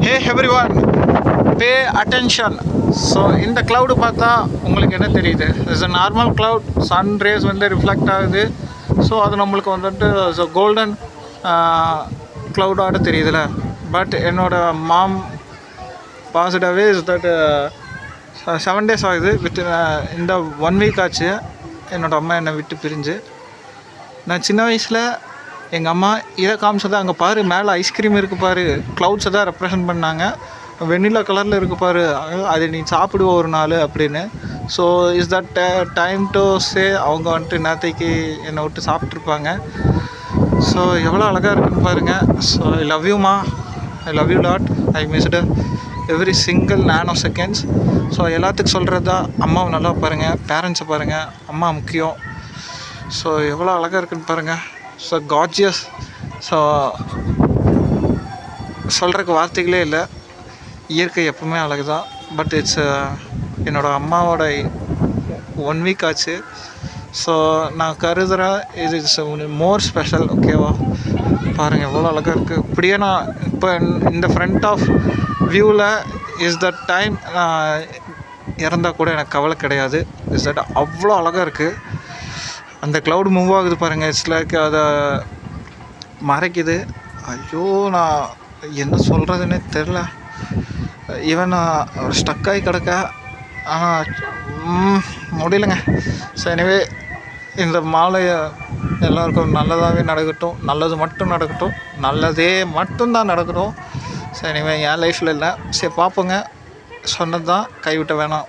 Hey everyone, pay attention. So இந்த cloud பார்த்தா உங்களுக்கு என்ன தெரியுது? It's a normal cloud. Sun rays வந்து ரிஃப்ளெக்ட் ஆகுது. ஸோ அது நம்மளுக்கு வந்துட்டு ஸோ கோல்டன் க்ளவுடாக தெரியுதுல்ல. பட் என்னோடய மாம் பாசிட்டிவே இஸ் தட் 7 days ஆகுது. இந்த 1 week ஆச்சு என்னோடய அம்மா என்னை விட்டு பிரிஞ்சு. நான் சின்ன வயசில் எங்கள் அம்மா இதை காமிச்சது, அங்கே பாரு மேலே ஐஸ்கிரீம் இருக்குது பாரு, க்ளவுட்ஸை தான் ரெப்ரசன்ட் பண்ணாங்க, வெண்ணிலா கலரில் இருக்குது பாரு, அது நீ சாப்பிடுவ ஒரு நாள் அப்படின்னு. So is that time to say அவங்க வந்துட்டு நேற்றைக்கு என்னை விட்டு சாப்பிட்ருப்பாங்க. ஸோ எவ்வளோ அழகாக இருக்குன்னு பாருங்கள். So I love you ma, I love you lot. I missed every single nano seconds. So எல்லாத்துக்கும் சொல்கிறது தான், அம்மாவை நல்லா பாருங்கள், பேரண்ட்ஸை பாருங்கள், அம்மா முக்கியம். ஸோ எவ்வளோ அழகாக இருக்குன்னு பாருங்கள். So gorgeous. ஸோ சொல்கிறதுக்கு வார்த்தைகளே இல்லை. இயற்கை எப்பவுமே அழகு தான். பட் இட்ஸ் என்னோடய அம்மாவோட 1 week ஆச்சு. ஸோ நான் கருதுகிறேன் இது இட்ஸ் மோர் ஸ்பெஷல். ஓகேவா, பாருங்கள் எவ்வளோ அழகாக இருக்குது. இப்படியே நான் இப்போ இந்த ஃப்ரண்ட் ஆஃப் வியூவில் இஸ் த டைம் நான் இறந்தால் கூட எனக்கு கவலை கிடையாது. இஸ் தட் அவ்வளோ அழகாக இருக்குது. அந்த க்ளவுட் மூவ் ஆகுது பாருங்கள். இட்ஸ் லைக் அதை மறைக்குது. ஐயோ, நான் என்ன சொல்கிறதுன்னே தெரில. ஈவன் நான் ஸ்டக்காகி கிடக்க, ஆனால் முடியலைங்க. ஸோ எனிவே, இந்த மாலையை எல்லாருக்கும் நல்லதாகவே நடக்கட்டும், நல்லது மட்டும் நடக்கட்டும், நல்லதே மட்டும்தான் நடக்கட்டும். ஸோ எனிவே என் லைஃப்பில் இல்லை. சரி பார்ப்போங்க, சொன்னது தான், கைவிட்ட வேணாம்.